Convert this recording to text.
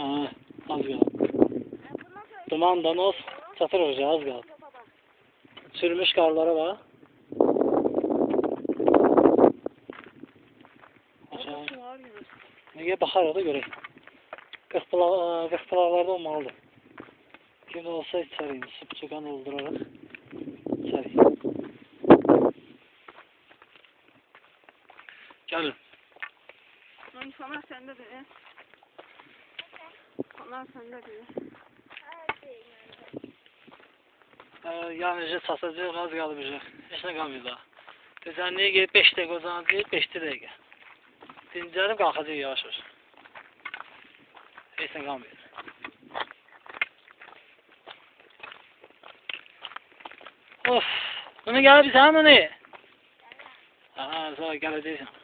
Ha, az qaldı. Duman da nos çatır hoca az qaldı. Sürmüş qarları var. Neye baxarıq da görək. 40 pılaqlarda olmalıdır. Kim olsa içərik. Sıpçıqan doldurarıq. İçərik. Gəlin. Sonar səndədir. Sonar səndədir. Yani satacağıq, az qalıb bir şey. Heç nə qalmıyor daha. Düzənliyə gelib 5 dəqiqə uzanacaq, 5 dəqiqə. Dincəlib qalxacaq yavaş-yavaş. Heç nə qalmıyor. Of, bunu gəlib sən bunu? Aha, sonra gələcəksən.